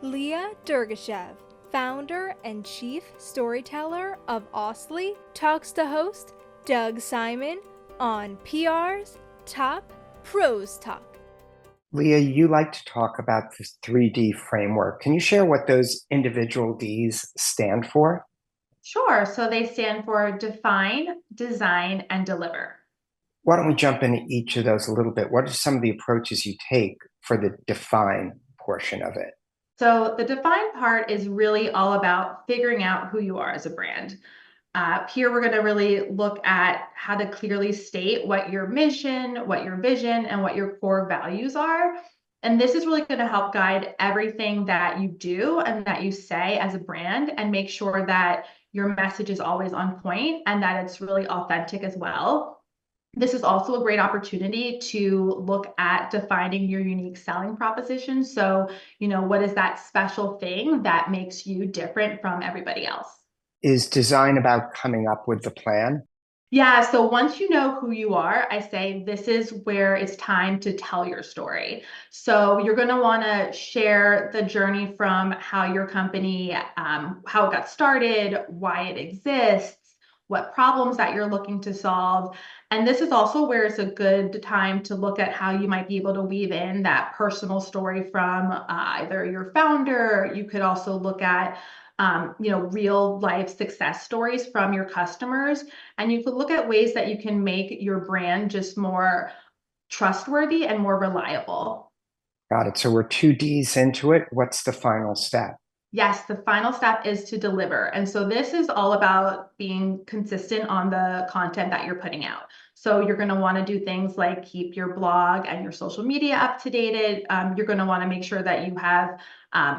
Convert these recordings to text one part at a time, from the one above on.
Leah Dergachev, founder and chief storyteller of Austley, talks to host Doug Simon on PR's Top Pros Talk. Leah, you like to talk about this 3D framework. Can you share what those individual Ds stand for? Sure. So they stand for define, design, and deliver. Why don't we jump into each of those a little bit? What are some of the approaches you take for the define portion of it? So the define part is really all about figuring out who you are as a brand. Here, we're going to really look at how to clearly state what your mission, what your vision, and what your core values are. And this is really going to help guide everything that you do and that you say as a brand and make sure that your message is always on point and that it's really authentic as well. This is also a great opportunity to look at defining your unique selling proposition. So, what is that special thing that makes you different from everybody else? Is design about coming up with the plan? Yeah, so once you know who you are, I say this is where it's time to tell your story. So you're going to want to share the journey from how your company, how it got started, why it exists, what problems that you're looking to solve. And this is also where it's a good time to look at how you might be able to weave in that personal story from either your founder. You could also look at real life success stories from your customers. And you could look at ways that you can make your brand just more trustworthy and more reliable. Got it. So we're two Ds into it. What's the final step? Yes, the final step is to deliver. And so this is all about being consistent on the content that you're putting out. So you're going to want to do things like keep your blog and your social media up to date. You're going to want to make sure that you have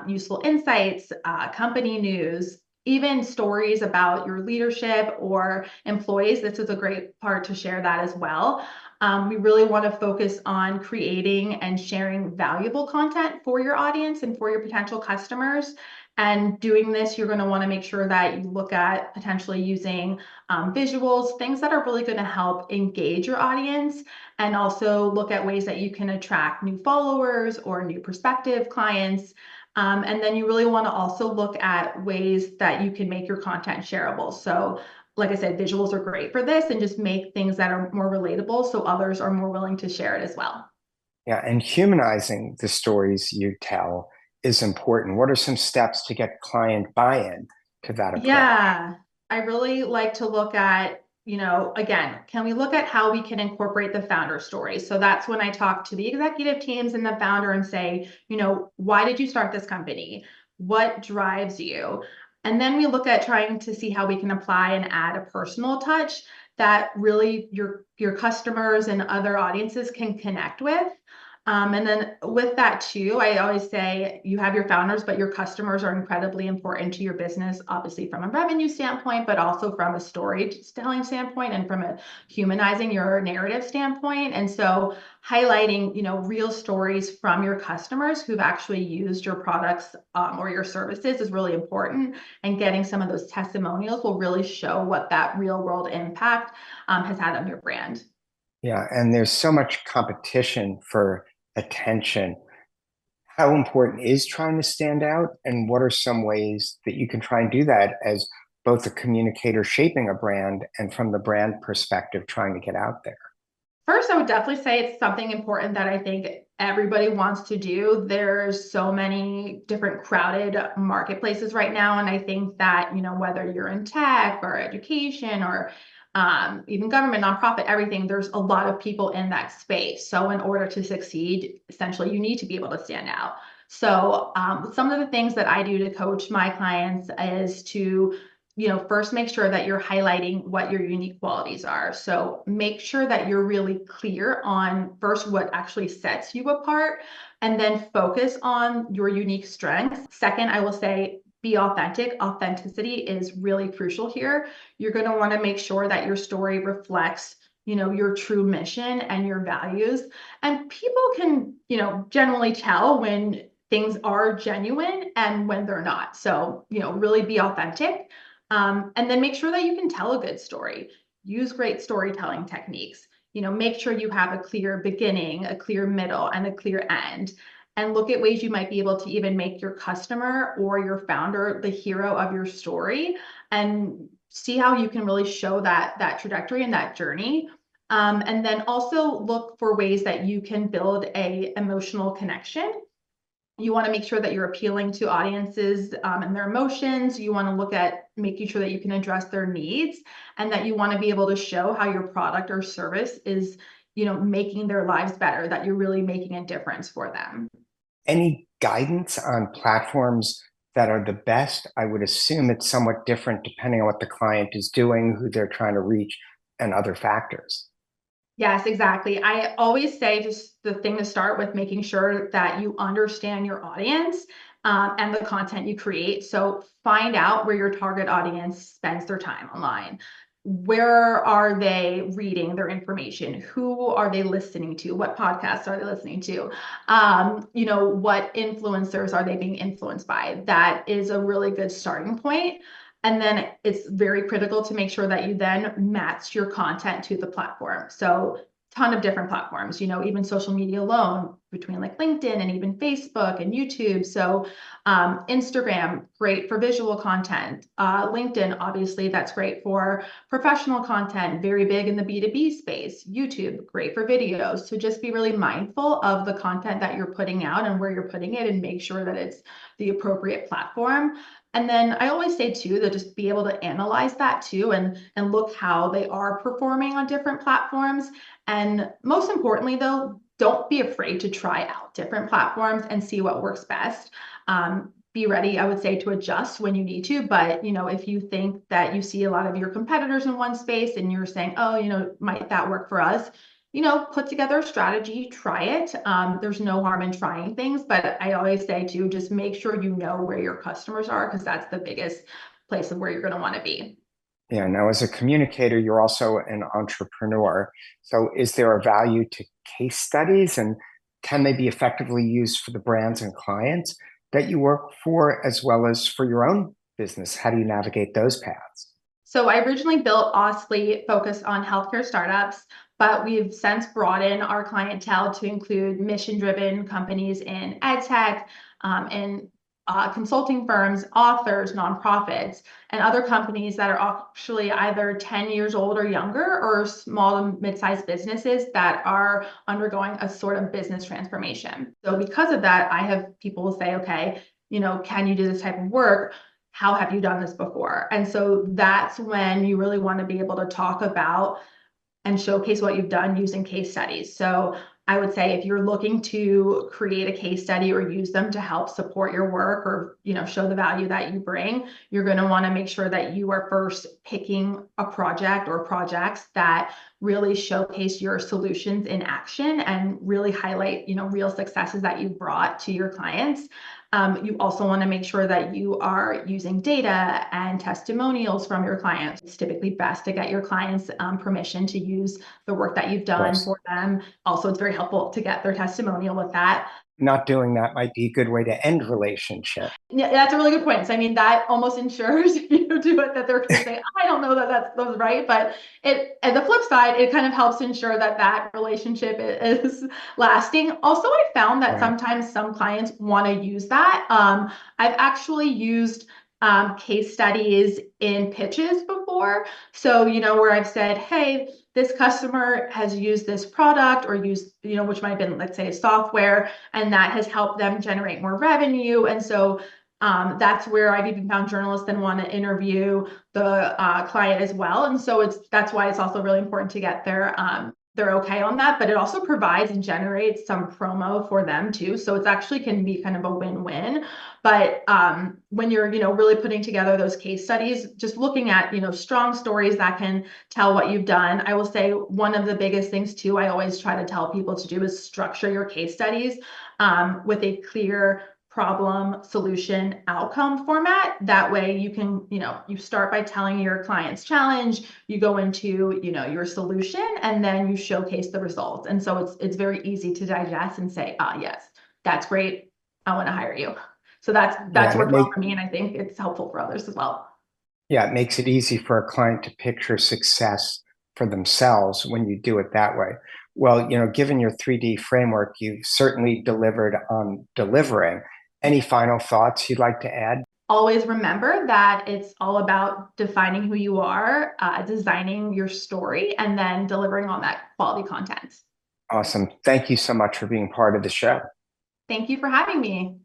useful insights, company news, even stories about your leadership or employees. This is a great part to share that as well. We really want to focus on creating and sharing valuable content for your audience and for your potential customers. And doing this, you're going to want to make sure that you look at potentially using visuals, things that are really going to help engage your audience, and also look at ways that you can attract new followers or new prospective clients. And then you really want to also look at ways that you can make your content shareable. So like I said, visuals are great for this, and just make things that are more relatable so others are more willing to share it as well. Yeah, and humanizing the stories you tell is important. What are some steps to get client buy-in to that approach? Yeah, I really like to look at, again, can we look at how we can incorporate the founder story? So that's when I talk to the executive teams and the founder and say, why did you start this company? What drives you? And then we look at trying to see how we can apply and add a personal touch that really your customers and other audiences can connect with. And then with that too, I always say you have your founders, but your customers are incredibly important to your business, obviously from a revenue standpoint, but also from a storytelling standpoint and from a humanizing your narrative standpoint. And so highlighting, real stories from your customers who've actually used your products or your services is really important. And getting some of those testimonials will really show what that real world impact has had on your brand. Yeah, and there's so much competition for attention. How important is trying to stand out? And what are some ways that you can try and do that as both a communicator shaping a brand and from the brand perspective, trying to get out there? First, I would definitely say it's something important that I think everybody wants to do. There's so many different crowded marketplaces right now. And I think that, whether you're in tech or education or even government, nonprofit, everything, there's a lot of people in that space. So in order to succeed, essentially, you need to be able to stand out. So some of the things that I do to coach my clients is to first make sure that you're highlighting what your unique qualities are. So make sure that you're really clear on first what actually sets you apart, and then focus on your unique strengths. Second, I will say be authentic. Authenticity is really crucial here. You're going to want to make sure that your story reflects your true mission and your values. And people can, generally tell when things are genuine and when they're not. So, really be authentic. And then make sure that you can tell a good story. Use great storytelling techniques. Make sure you have a clear beginning, a clear middle, and a clear end. and look at ways you might be able to even make your customer or your founder the hero of your story, and see how you can really show that trajectory and that journey. And then also look for ways that you can build a emotional connection. You want to make sure that you're appealing to audiences and their emotions. You want to look at making sure that you can address their needs, and that you want to be able to show how your product or service is, making their lives better, that you're really making a difference for them. Any guidance on platforms that are the best? I would assume it's somewhat different depending on what the client is doing, who they're trying to reach, and other factors. Yes, exactly. I always say just the thing to start with, making sure that you understand your audience and the content you create. So find out where your target audience spends their time online. Where are they reading their information? Who are they listening to? What podcasts are they listening to? What influencers are they being influenced by? That is a really good starting point. And then it's very critical to make sure that you then match your content to the platform. So ton of different platforms, even social media alone, between like LinkedIn and even Facebook and YouTube. So Instagram, great for visual content. LinkedIn, obviously, that's great for professional content, very big in the B2B space. YouTube, great for videos. So just be really mindful of the content that you're putting out and where you're putting it, and make sure that it's the appropriate platform. And then I always say too, that just be able to analyze that too, and look how they are performing on different platforms. And most importantly though, don't be afraid to try out different platforms and see what works best. Be ready, I would say, to adjust when you need to. But if you think that you see a lot of your competitors in one space and you're saying, oh, might that work for us? Put together a strategy, try it. There's no harm in trying things, but I always say too, just make sure you know where your customers are, because that's the biggest place of where you're going to want to be. Yeah, now as a communicator, you're also an entrepreneur. So is there a value to case studies, and can they be effectively used for the brands and clients that you work for, as well as for your own business? How do you navigate those paths? So I originally built Austley focused on healthcare startups, but we've since broadened our clientele to include mission-driven companies in ed tech, and consulting firms, authors, nonprofits, and other companies that are actually either 10 years old or younger, or small and mid-sized businesses that are undergoing a sort of business transformation. So because of that, I have people say, okay, can you do this type of work? How have you done this before? And so that's when you really want to be able to talk about and showcase what you've done using case studies. So I would say if you're looking to create a case study or use them to help support your work, or show the value that you bring, you're going to want to make sure that you are first picking a project or projects that really showcase your solutions in action and really highlight real successes that you brought to your clients. You also want to make sure that you are using data and testimonials from your clients. It's typically best to get your clients permission to use the work that you've done for them. Also, it's very helpful to get their testimonial with that. Not doing that might be a good way to end relationship. Yeah, that's a really good point. So, I mean, that almost ensures if you do it that they're going to say, I don't know that that's right. But at the flip side, it kind of helps ensure that relationship is lasting. Also, I found that sometimes some clients want to use that. I've actually used case studies in pitches before. So, where I've said, hey, this customer has used this product, or used, which might have been, let's say, a software, and that has helped them generate more revenue. And so that's where I've even found journalists that want to interview the client as well. And so that's why it's also really important to get they're okay on that, but it also provides and generates some promo for them too. So it's actually can be kind of a win-win. But when you're, really putting together those case studies, just looking at, strong stories that can tell what you've done. I will say one of the biggest things too, I always try to tell people to do, is structure your case studies with a clear problem, solution, outcome format. That way you can, you start by telling your client's challenge, you go into, your solution, and then you showcase the results. And so it's very easy to digest and say, yes, that's great, I want to hire you. So that's worked well for me, and I think it's helpful for others as well. Yeah, it makes it easy for a client to picture success for themselves when you do it that way. Well, given your 3D framework, you've certainly delivered on delivering. Any final thoughts you'd like to add? Always remember that it's all about defining who you are, designing your story, and then delivering on that quality content. Awesome. Thank you so much for being part of the show. Thank you for having me.